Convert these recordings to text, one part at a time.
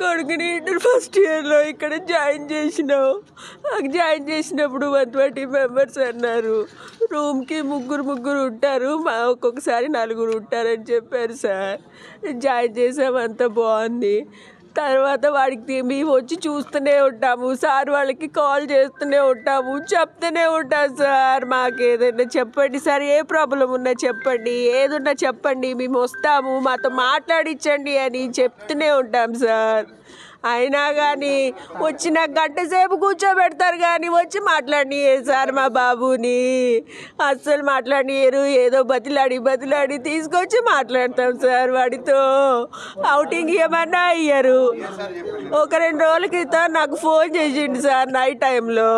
కొడుకుని inter first ఇయర్లో ఇక్కడ జాయిన్ చేసినావు. నాకు జాయిన్ చేసినప్పుడు 120 మెంబర్స్ అన్నారు. రూమ్కి ముగ్గురు ఉంటారు, ఒక్కొక్కసారి 4 ఉంటారని చెప్పారు సార్. జాయిన్ చేసాము, అంతా బాగుంది. తర్వాత వాడికి మేము వచ్చి చూస్తూనే ఉంటాము సార్, వాళ్ళకి కాల్ చేస్తూనే ఉంటాము, చెప్తూనే ఉంటాం సార్. మాకు ఏదైనా చెప్పండి సార్, ఏ ప్రాబ్లం ఉన్నా చెప్పండి, ఏదున్నా చెప్పండి, మేము వస్తాము, మాతో మాట్లాడించండి అని చెప్తూనే ఉంటాం సార్. అయినా కానీ వచ్చిన గంట సేపు కూర్చోబెడతారు కానీ వచ్చి మాట్లాడియరు సార్. మా బాబుని అస్సలు మాట్లాడియరు. ఏదో బతిలాడి తీసుకొచ్చి మాట్లాడతాం సార్ వాడితో. అవుటింగ్ ఏమన్నా అయ్యారు. ఒక 2 రోజుల క్రితం నాకు ఫోన్ చేసిండు సార్. నైట్ టైంలో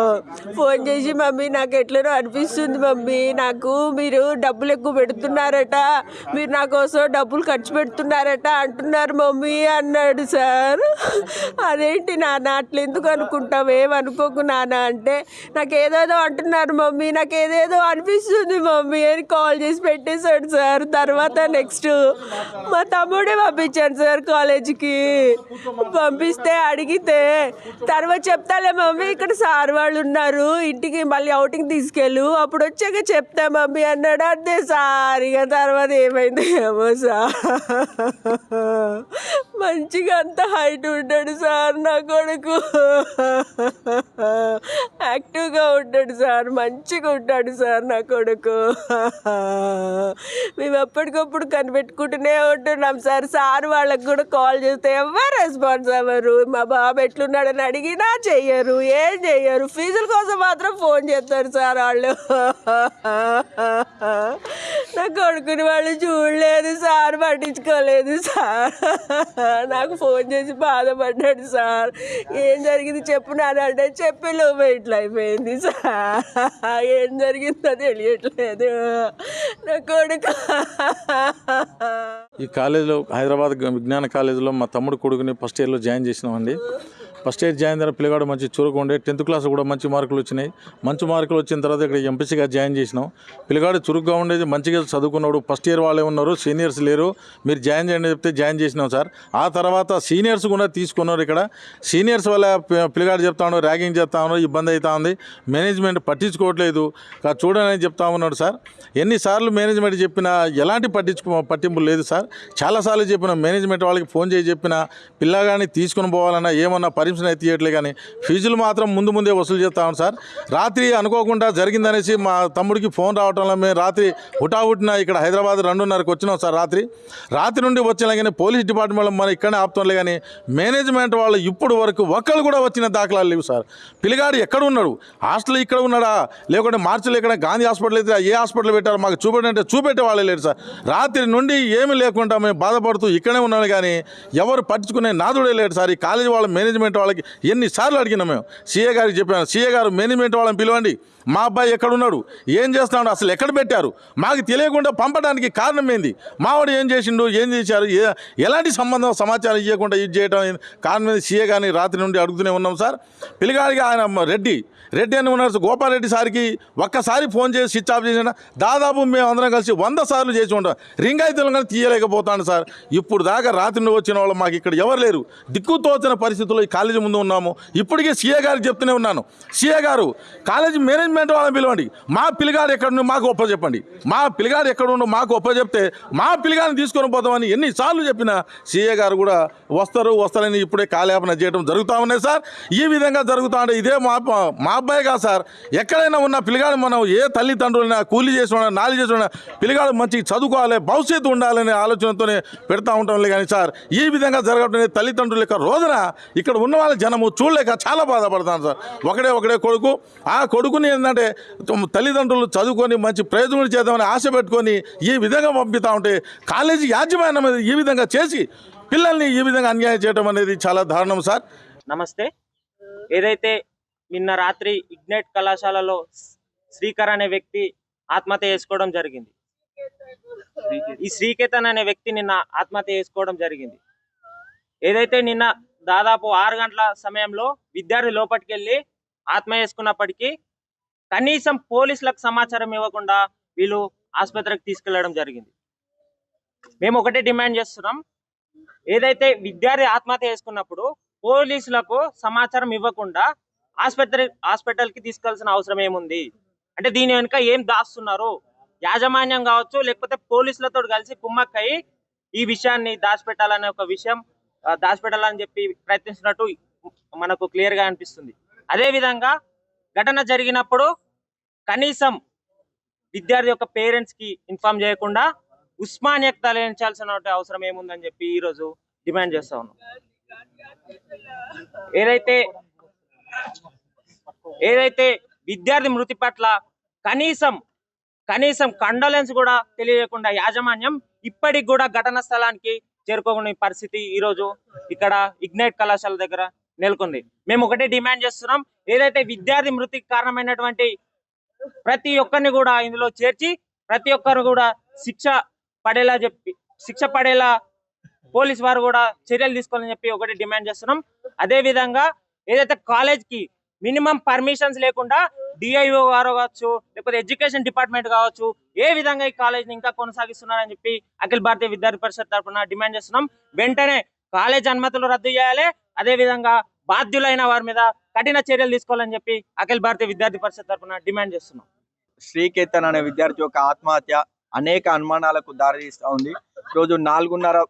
ఫోన్ చేసి, మమ్మీ నాకు ఎట్లనో అనిపిస్తుంది మమ్మీ, నాకు మీరు డబ్బులు ఎక్కువ పెడుతున్నారట, మీరు నా కోసం డబ్బులు ఖర్చు పెడుతున్నారట అంటున్నారు మమ్మీ అన్నాడు సార్. అదేంటి నాన్న అట్లా ఎందుకు అనుకుంటావు, ఏమనుకోకు నాన్న అంటే, నాకు ఏదేదో అంటున్నారు మమ్మీ, నాకు ఏదేదో అనిపిస్తుంది మమ్మీ అని కాల్ చేసి పెట్టేశాడు సార్. తర్వాత నెక్స్ట్ మా తమ్ముడే పంపించాను సార్ కాలేజీకి. పంపిస్తే అడిగితే తర్వాత చెప్తాలే మమ్మీ, ఇక్కడ సార్ వాళ్ళు ఉన్నారు, ఇంటికి మళ్ళీ అవుటింగ్ తీసుకెళ్ళు, అప్పుడు వచ్చాక చెప్తా మమ్మీ అన్నాడు. అంతే సార్. ఇక తర్వాత ఏమైంది ఏమో సార్. మంచిగా అంత హైట్ ఉంటాడు సార్ నా కొడుకు. యాక్టివ్గా ఉంటాడు సార్, మంచిగా ఉంటాడు సార్ నా కొడుకు. మేము ఎప్పటికప్పుడు కనిపెట్టుకుంటూనే ఉంటున్నాం సార్. సార్ వాళ్ళకి కూడా కాల్ చేస్తే ఎవరు రెస్పాన్స్ అవ్వరు. మా బాబు ఎట్లున్నాడని అడిగినా చెయ్యరు, ఏం చెయ్యరు. ఫీజుల కోసం మాత్రం ఫోన్ చేస్తారు సార్ వాళ్ళు. నా కొడుకుని వాళ్ళు చూడలేదు సార్, పట్టించుకోలేదు సార్. నాకు ఫోన్ చేసి బాధపడ్డాడు సార్. ఏం జరిగింది చెప్పు నాన్న అంటే, చెప్పి లోపు ఇట్లా అయిపోయింది సార్. ఏం జరిగిందో తెలియట్లేదు నా కొడుకు. ఈ కాలేజీలో, హైదరాబాద్ విజ్ఞాన కాలేజీలో మా తమ్ముడు కొడుకుని ఫస్ట్ ఇయర్లో జాయిన్ చేసినామండి. ఫస్ట్ ఇయర్ జాయిన్ అయిన పిల్లగాడు మంచి చురుకు ఉండే, 10th క్లాస్ కూడా మంచి మార్కులు వచ్చినాయి. మంచి మార్కులు వచ్చిన తర్వాత ఇక్కడ ఎంపీసీగా జాయిన్ చేసినాం. పిల్లగాడు చురుగ్గా ఉండేది, మంచిగా చదువుకున్నాడు. ఫస్ట్ ఇయర్ వాళ్ళే ఉన్నారు, సీనియర్స్ లేరు, మీరు జాయిన్ చేయండి చెప్తే జాయిన్ చేసినాం సార్. ఆ తర్వాత సీనియర్స్ కూడా తీసుకున్నారు. ఇక్కడ సీనియర్స్ వల్ల పిల్లగాడు చెప్తా ఉన్నారు, ర్యాగింగ్ చేస్తా ఉన్నారు, ఇబ్బంది అవుతా ఉంది, మేనేజ్మెంట్ పట్టించుకోవట్లేదు, చూడని చెప్తా ఉన్నాడు సార్. ఎన్నిసార్లు మేనేజ్మెంట్ చెప్పినా ఎలాంటి పట్టింపు లేదు సార్. చాలాసార్లు చెప్పిన మేనేజ్మెంట్ వాళ్ళకి ఫోన్ చేసి చెప్పిన, పిల్లగాని తీసుకుని పోవాలన్నా ఏమన్నా పర్మిషన్ అయితే ఇవ్వట్లే, కానీ ఫీజులు మాత్రం ముందే వసూలు చేస్తాం సార్. రాత్రి అనుకోకుండా జరిగిందనేసి మా తమ్ముడికి ఫోన్ రావటంలో మేము రాత్రి హుటాహుటిన ఇక్కడ హైదరాబాద్ 2:30కి వచ్చినాం సార్. రాత్రి నుండి వచ్చినా కానీ పోలీస్ డిపార్ట్మెంట్ మనం ఇక్కడనే ఆపుతాంలే, కానీ మేనేజ్మెంట్ వాళ్ళు ఇప్పుడు వరకు ఒక్కళ్ళు కూడా వచ్చిన దాఖలాలు లేవు సార్. పిల్లగాడు ఎక్కడ ఉన్నాడు, హాస్టల్ ఇక్కడ ఉన్నాడా, లేకుంటే మార్చిలో ఇక్కడ గాంధీ హాస్పిటల్ అయితే ఏ హాస్పిటల్ పెట్టారో మాకు చూపెట్టంటే చూపెట్టే వాళ్ళే లేరు సార్. రాత్రి నుండి ఏమీ లేకుండా మేము బాధపడుతూ ఇక్కడే ఉన్నాను, కానీ ఎవరు పట్టించుకునే నాదుడే లేడు సార్. ఈ కాలేజీ వాళ్ళ మేనేజ్మెంట్ వాళ్ళకి ఎన్నిసార్లు అడిగినాం మేము. సీఏ గారికి చెప్పాను, సీఏ గారు మేనేజ్మెంట్ వాళ్ళని పిలవండి, మా అబ్బాయి ఎక్కడున్నాడు, ఏం చేస్తున్నాడు, అసలు ఎక్కడ పెట్టారు, మాకు తెలియకుండా పంపడానికి కారణం ఏంది, మావాడు ఏం చేసిండు, ఏం చేశారు, ఎలాంటి సమాచారం ఇవ్వకుండా ఇది చేయడం కారణం ఏంది, సీఏ గారిని రాత్రి నుండి అడుగుతూనే ఉన్నాం సార్. పిల్లగాడికి ఆయన రెడ్డి అని ఉన్నారు, గోపాలరెడ్డి సార్కి ఒక్కసారి ఫోన్ చేసి స్విచ్ ఆఫ్ చేసిన, దాదాపు మేము అందరం కలిసి 100 సార్లు చేసి ఉంటాం. రింగ్ అయితే కానీ తీయలేకపోతాను సార్. ఇప్పుడు దాకా రాత్రి నుండి వచ్చిన వాళ్ళు మాకు ఇక్కడ ఎవరు లేరు, దిక్కుతోచిన పరిస్థితుల్లో ఈ కాలేజీ ముందు ఉన్నాము. ఇప్పటికే సీఏ గారికి చెప్తూనే ఉన్నాను, సీఏ గారు కాలేజీ మేనేజ్మెంట్ వాళ్ళని పిలవండి, మా పిల్లగాడు ఎక్కడుండి మాకు ఒప్పచెప్పండి, మా పిల్లగాడు ఎక్కడుండో మాకు ఒప్పచెప్తే మా పిల్లగాడిని తీసుకొని పోతామని ఎన్నిసార్లు చెప్పినా సీఏ గారు కూడా వస్తారని ఇప్పుడే కాలయాపన చేయడం జరుగుతూ ఉన్నాయి సార్. ఈ విధంగా జరుగుతూ ఉంటే ఇదే మా అబ్బాయి కాదు సార్. ఎక్కడైనా ఉన్న పిల్లగాడు, మనం ఏ తల్లిదండ్రులైనా కూలీ చేసిన నాలి చేసిన పిల్లగాడు మంచి చదువుకోవాలి, భవిష్యత్తు ఉండాలనే ఆలోచనతోనే పెడతా ఉంటాంలే, కానీ సార్ ఈ విధంగా జరగడం తల్లిదండ్రుల యొక్క రోజున ఇక్కడ ఉన్న వాళ్ళ జనము చూడలేక చాలా బాధపడతాను సార్. ఒకడే కొడుకు, ఆ కొడుకుని ఏంటంటే తల్లిదండ్రులు చదువుకొని మంచి ప్రయోజనం చేద్దామని ఆశ పెట్టుకొని ఈ విధంగా పంపిస్తూ ఉంటే కాలేజీ యాజమాన్యం ఈ విధంగా చేసి పిల్లల్ని ఈ విధంగా అన్యాయం చేయడం అనేది చాలా దారుణం సార్. నమస్తే. ఏదైతే నిన్న రాత్రి ఇగ్నైట్ కళాశాలలో శ్రీకర్ అనే వ్యక్తి ఆత్మహత్య చేసుకోవడం జరిగింది, ఈ శ్రీకేతన్ అనే వ్యక్తి నిన్న ఆత్మహత్య చేసుకోవడం జరిగింది. ఏదైతే నిన్న దాదాపు 6 గంటల సమయంలో విద్యార్థి లోపలికి వెళ్ళి ఆత్మహత్య చేసుకున్నప్పటికీ కనీసం పోలీసులకు సమాచారం ఇవ్వకుండా వీళ్ళు ఆసుపత్రికి తీసుకెళ్లడం జరిగింది. మేము ఒకటే డిమాండ్ చేస్తున్నాం, ఏదైతే విద్యార్థి ఆత్మహత్య చేసుకున్నప్పుడు పోలీసులకు సమాచారం ఇవ్వకుండా హాస్పిటల్కి తీసుకెళ్లాల్సిన అవసరం ఏముంది? అంటే దీని వెనుక ఏం దాస్తున్నారు? యాజమాన్యం కావచ్చు, లేకపోతే పోలీసులతో కలిసి కుమ్మక్కయి ఈ విషయాన్ని దాచిపెట్టాలనే ఒక విషయం దాచిపెట్టాలని చెప్పి ప్రయత్నిస్తున్నట్టు మనకు క్లియర్ గా అనిపిస్తుంది. అదే విధంగా ఘటన జరిగినప్పుడు కనీసం విద్యార్థి యొక్క పేరెంట్స్ కి ఇన్ఫార్మ్ చేయకుండా ఉస్మానియాకి తరలించాల్సిన అవసరం ఏముందని చెప్పి ఈ రోజు డిమాండ్ చేస్తా ఉన్నాం. ఏదైతే ఏదైతే విద్యార్థి మృతి పట్ల కనీసం కండోలెన్స్ కూడా తెలియకుండా యాజమాన్యం ఇప్పటికి కూడా ఘటనా స్థలానికి చేరుకోని పరిస్థితి ఈ రోజు ఇక్కడ ఇగ్నైట్ కళాశాల దగ్గర నెలకొంది. మేము ఒకటే డిమాండ్ చేస్తున్నాం, ఏదైతే విద్యార్థి మృతికి కారణమైనటువంటి ప్రతి ఒక్కరిని కూడా ఇందులో చేర్చి ప్రతి ఒక్కరు కూడా శిక్ష పడేలా పోలీస్ వారు కూడా చర్యలు తీసుకోవాలని చెప్పి ఒకటి డిమాండ్ చేస్తున్నాం. అదే విధంగా ఏదైతే కాలేజ్ కి మినిమం పర్మిషన్స్ లేకుండా డిఐఓ గారు కావచ్చు, లేకపోతే ఎడ్యుకేషన్ డిపార్ట్మెంట్ కావచ్చు, ఏ విధంగా ఈ కాలేజ్ ని ఇంకా కొనసాగిస్తున్నారని చెప్పి అఖిల భారతీయ విద్యార్థి పరిషత్ తరఫున డిమాండ్ చేస్తున్నాం. వెంటనే కాలేజ్ అనుమతులు రద్దు చేయాలి, అదే విధంగా బాధ్యులైన వారి మీద కఠిన చర్యలు తీసుకోవాలని చెప్పి అఖిల భారతీయ విద్యార్థి పరిషత్ తరఫున డిమాండ్ చేస్తున్నాం. శ్రీకేతన్ అనే విద్యార్థి యొక్క ఆత్మహత్య అనేక అనుమానాలకు దారితీస్తా ఉంది. రోజు 4:30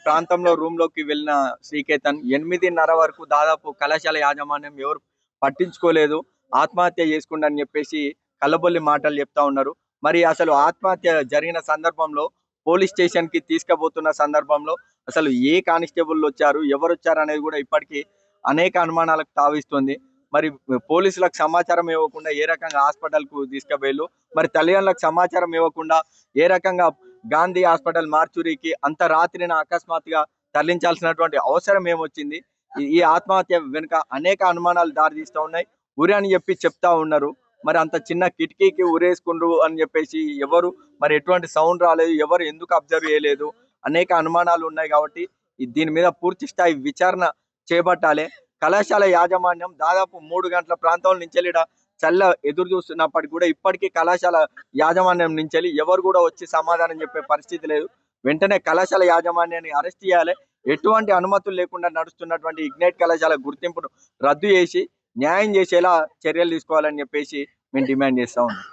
ప్రాంతంలో రూమ్ లోకి వెళ్ళిన శ్రీకేతన్ 8:30 వరకు దాదాపు కళాశాల యాజమాన్యం ఎవరు పట్టించుకోలేదు, ఆత్మహత్య చేసుకుండని చెప్పేసి కల్లబొల్లి మాటలు చెప్తా ఉన్నారు. మరి అసలు ఆత్మహత్య జరిగిన సందర్భంలో పోలీస్ స్టేషన్ కి తీసుకుపోతున్న సందర్భంలో అసలు ఏ కానిస్టేబుల్ వచ్చారు, ఎవరు వచ్చారు అనేది కూడా ఇప్పటికీ అనేక అనుమానాలకు తావిస్తుంది. మరి పోలీసులకు సమాచారం ఇవ్వకుండా ఏ రకంగా హాస్పిటల్ కు తీసుకుపోయారు, మరి తల్లిదండ్రులకు సమాచారం ఇవ్వకుండా ఏ రకంగా గాంధీ హాస్పిటల్ మార్చురీకి అంత రాత్రిన అకస్మాత్తుగా తరలించాల్సినటువంటి అవసరం ఏమొచ్చింది? ఈ ఆత్మహత్య వెనుక అనేక అనుమానాలు దారితీస్తూ ఉన్నాయి. ఉరి అని చెప్పి చెప్తా ఉన్నారు, మరి అంత చిన్న కిటికీకి ఉరేసుకుండ్రు అని చెప్పేసి ఎవరు మరి ఎటువంటి సౌండ్ రాలేదు, ఎవరు ఎందుకు అబ్జర్వ్ చేయలేదు, అనేక అనుమానాలు ఉన్నాయి. కాబట్టి దీని మీద పూర్తి స్థాయి విచారణ చేపట్టాలి. కళాశాల యాజమాన్యం దాదాపు 3 గంటల ప్రాంతం నుంచి చల్ల ఎదురు చూస్తున్నప్పటికీ కూడా ఇప్పటికీ కళాశాల యాజమాన్యం నుంచి ఎవరు కూడా వచ్చి సమాధానం చెప్పే పరిస్థితి లేదు. వెంటనే కళాశాల యాజమాన్యాన్ని అరెస్ట్ చేయాలి. ఎటువంటి అనుమతులు లేకుండా నడుస్తున్నటువంటి ఇగ్నైట్ కళాశాల గుర్తింపును రద్దు చేసి న్యాయం చేసేలా చర్యలు తీసుకోవాలని చెప్పేసి మేము డిమాండ్ చేస్తా ఉన్నాం.